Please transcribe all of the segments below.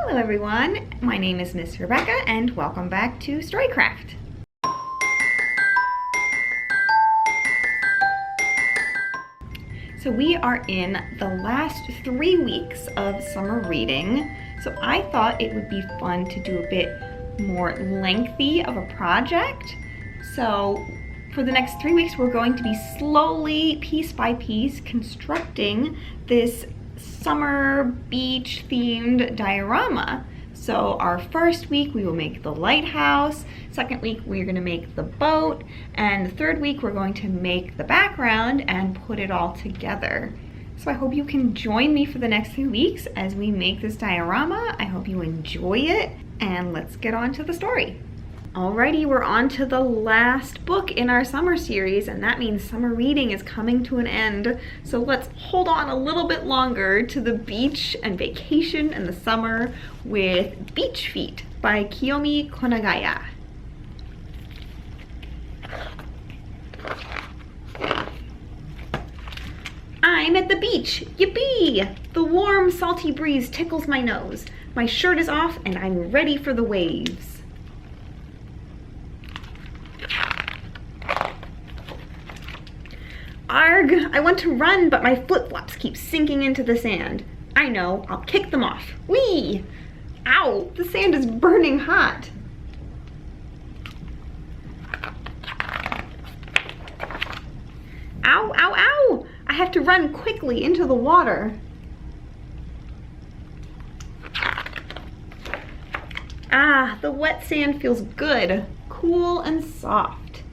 Hello everyone, my name is Miss Rebecca and welcome back to StoryCraft. So we are in the last 3 weeks of summer reading, so I thought it would be fun to do a bit more lengthy of a project. So for the next 3 weeks we're going to be slowly, piece by piece, constructing this summer beach themed diorama. So our first week we will make the lighthouse, second week we're going to make the boat, and the third week we're going to make the background and put it all together. So I hope you can join me for the next few weeks as we make this diorama. I hope you enjoy it, and let's get on to the story. Alrighty, we're on to the last book in our summer series, and that means summer reading is coming to an end. So let's hold on a little bit longer to the beach and vacation and the summer with Beach Feet by Kiyomi Konagaya. I'm at the beach, yippee! The warm, salty breeze tickles my nose. My shirt is off and I'm ready for the waves. Arg! I want to run, but my flip-flops keep sinking into the sand. I know, I'll kick them off. Whee! Ow! The sand is burning hot. Ow, ow, ow! I have to run quickly into the water. Ah, the wet sand feels good, cool and soft.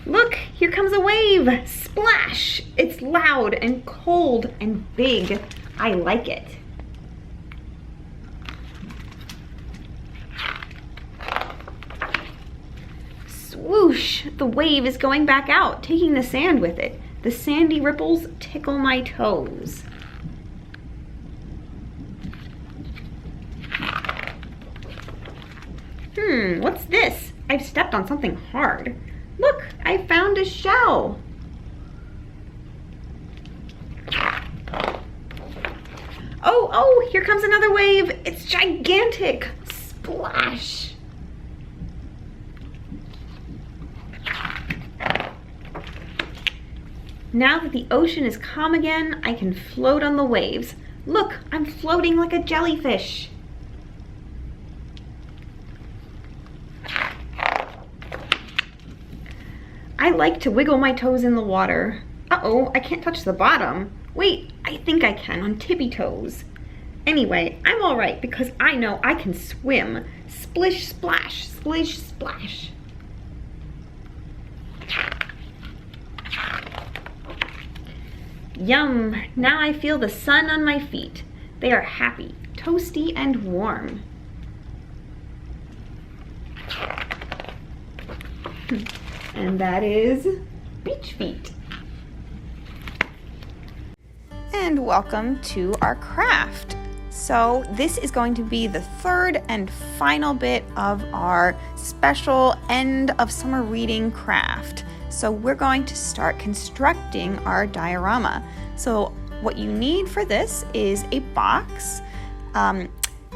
Look, here comes a wave! Splash! It's loud and cold and big. I like it. Swoosh! The wave is going back out, taking the sand with it. The sandy ripples tickle my toes. What's this? I've stepped on something hard. Look, I found a shell. Oh, here comes another wave. It's gigantic. Splash. Now that the ocean is calm again, I can float on the waves. Look, I'm floating like a jellyfish. I like to wiggle my toes in the water. Uh-oh, I can't touch the bottom. Wait, I think I can on tippy toes. Anyway, I'm all right because I know I can swim. Splish, splash, splish, splash. Yum, now I feel the sun on my feet. They are happy, toasty, and warm. And that is Beach Feet. And welcome to our craft. So this is going to be the third and final bit of our special end of summer reading craft. So we're going to start constructing our diorama. So what you need for this is a box.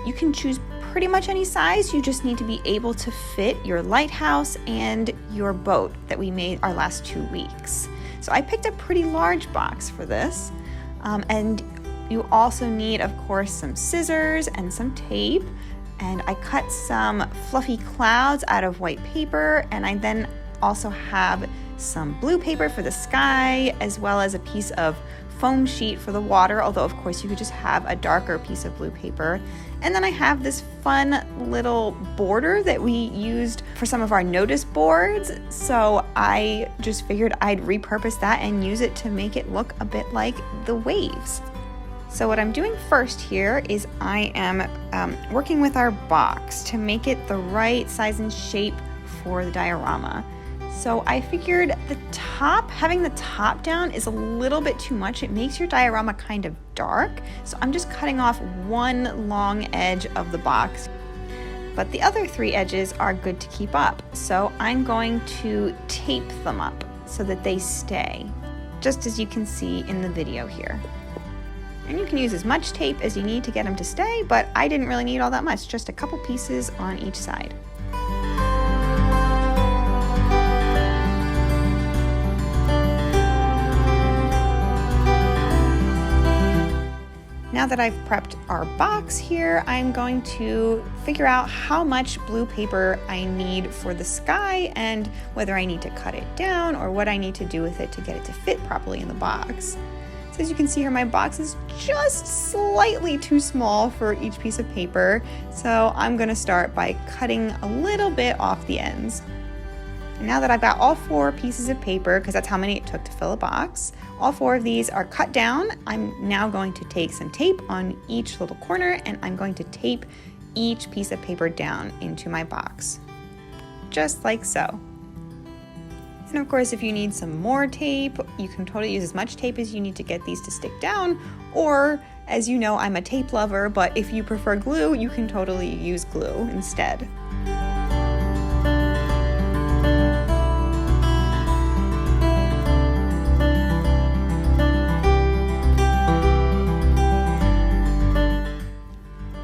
You can choose pretty much any size. You just need to be able to fit your lighthouse and your boat that we made our last 2 weeks. So I picked a pretty large box for this. And you also need, of course, some scissors and some tape. And I cut some fluffy clouds out of white paper, and I then also have some blue paper for the sky, as well as a piece of foam sheet for the water, although of course you could just have a darker piece of blue paper. And then I have this fun little border that we used for some of our notice boards, so I just figured I'd repurpose that and use it to make it look a bit like the waves. So what I'm doing first here is I am working with our box to make it the right size and shape for the diorama. So I figured having the top down is a little bit too much. It makes your diorama kind of dark. So I'm just cutting off one long edge of the box. But the other 3 edges are good to keep up. So I'm going to tape them up so that they stay, just as you can see in the video here. And you can use as much tape as you need to get them to stay, but I didn't really need all that much, just a couple pieces on each side. Now that I've prepped our box here, I'm going to figure out how much blue paper I need for the sky and whether I need to cut it down or what I need to do with it to get it to fit properly in the box. So as you can see here, my box is just slightly too small for each piece of paper. So I'm gonna start by cutting a little bit off the ends. And now that I've got all 4 pieces of paper, because that's how many it took to fill a box, all 4 of these are cut down. I'm now going to take some tape on each little corner and I'm going to tape each piece of paper down into my box, just like so. And of course, if you need some more tape, you can totally use as much tape as you need to get these to stick down, or as you know, I'm a tape lover, but if you prefer glue, you can totally use glue instead.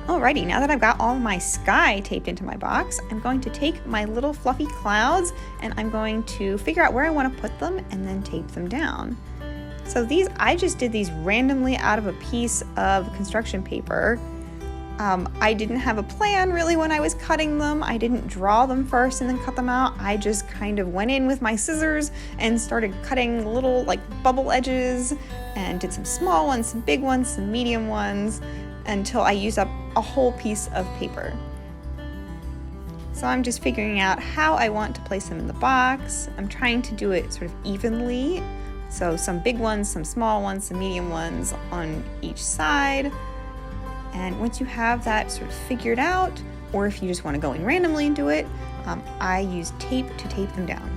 Alrighty, now that I've got all my sky taped into my box, I'm going to take my little fluffy clouds and I'm going to figure out where I want to put them and then tape them down. So these, I just did these randomly out of a piece of construction paper. I didn't have a plan really when I was cutting them. I didn't draw them first and then cut them out. I just kind of went in with my scissors and started cutting little like bubble edges and did some small ones, some big ones, some medium ones, until I used up a whole piece of paper. So I'm just figuring out how I want to place them in the box. I'm trying to do it sort of evenly. So some big ones, some small ones, some medium ones on each side. And once you have that sort of figured out, or if you just want to go in randomly and do it, I use tape to tape them down.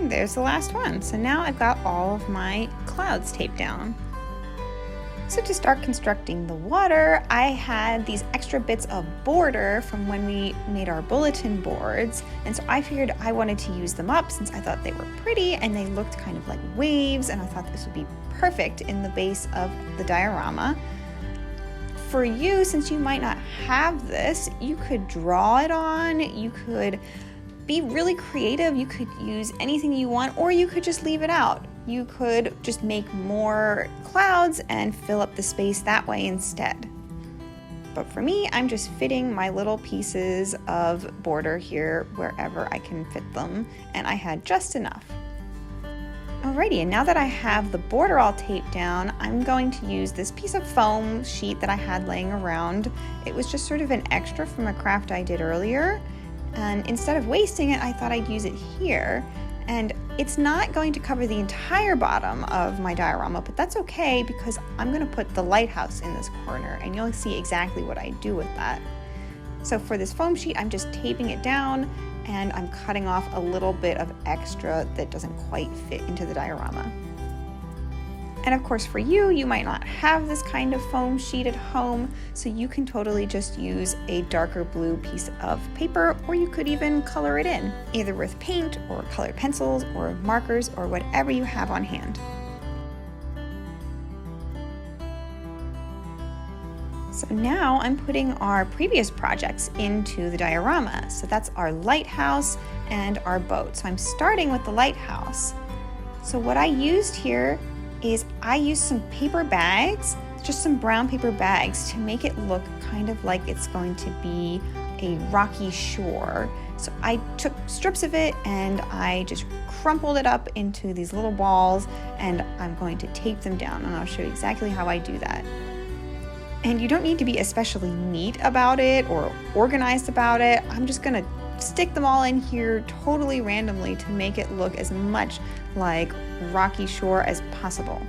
There's the last one. So now I've got all of my clouds taped down. So to start constructing the water, I had these extra bits of border from when we made our bulletin boards. And so I figured I wanted to use them up since I thought they were pretty and they looked kind of like waves, and I thought this would be perfect in the base of the diorama. For you, since you might not have this, you could draw it on, you could be really creative, you could use anything you want, or you could just leave it out. You could just make more clouds and fill up the space that way instead. But for me, I'm just fitting my little pieces of border here wherever I can fit them, and I had just enough. Alrighty, and now that I have the border all taped down, I'm going to use this piece of foam sheet that I had laying around. It was just sort of an extra from a craft I did earlier. And instead of wasting it, I thought I'd use it here. And it's not going to cover the entire bottom of my diorama, but that's okay because I'm gonna put the lighthouse in this corner and you'll see exactly what I do with that. So for this foam sheet, I'm just taping it down and I'm cutting off a little bit of extra that doesn't quite fit into the diorama. And of course for you, you might not have this kind of foam sheet at home, so you can totally just use a darker blue piece of paper, or you could even color it in, either with paint or colored pencils or markers or whatever you have on hand. So now I'm putting our previous projects into the diorama. So that's our lighthouse and our boat. So I'm starting with the lighthouse. So what I used here is I used some paper bags, just some brown paper bags, to make it look kind of like it's going to be a rocky shore. So I took strips of it and I just crumpled it up into these little balls, and I'm going to tape them down, and I'll show you exactly how I do that. And you don't need to be especially neat about it or organized about it. I'm just gonna stick them all in here totally randomly to make it look as much like rocky shore as possible.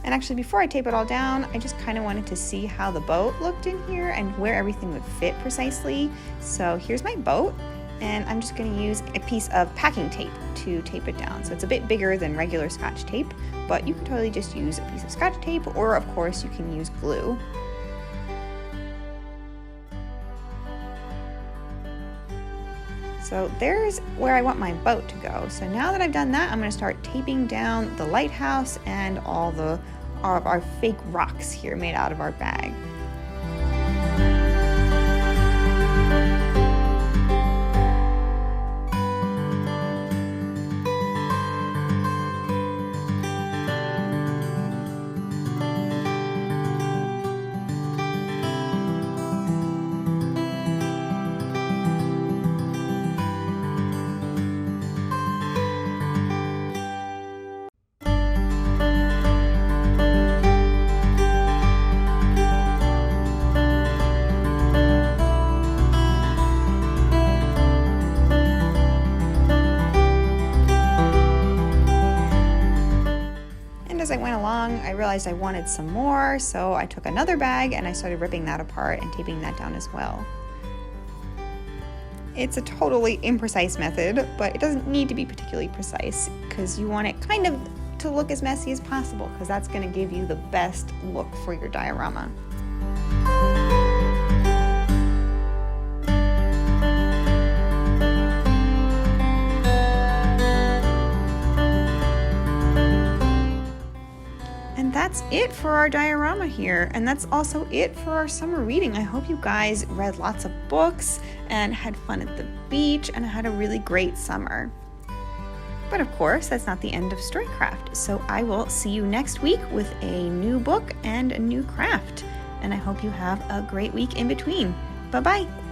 And actually, before I tape it all down, I just kind of wanted to see how the boat looked in here and where everything would fit precisely. So here's my boat, and I'm just going to use a piece of packing tape to tape it down. So it's a bit bigger than regular Scotch tape, but you can totally just use a piece of Scotch tape, or of course you can use glue. So there's where I want my boat to go. So now that I've done that, I'm going to start taping down the lighthouse and all of our fake rocks here made out of our bag. As I went along, I realized I wanted some more, so I took another bag and I started ripping that apart and taping that down as well. It's a totally imprecise method, but it doesn't need to be particularly precise because you want it kind of to look as messy as possible, because that's going to give you the best look for your diorama. That's it for our diorama here, and that's also it for our summer reading. I hope you guys read lots of books and had fun at the beach and had a really great summer. But of course, that's not the end of StoryCraft, so I will see you next week with a new book and a new craft, and I hope you have a great week in between. Bye-bye!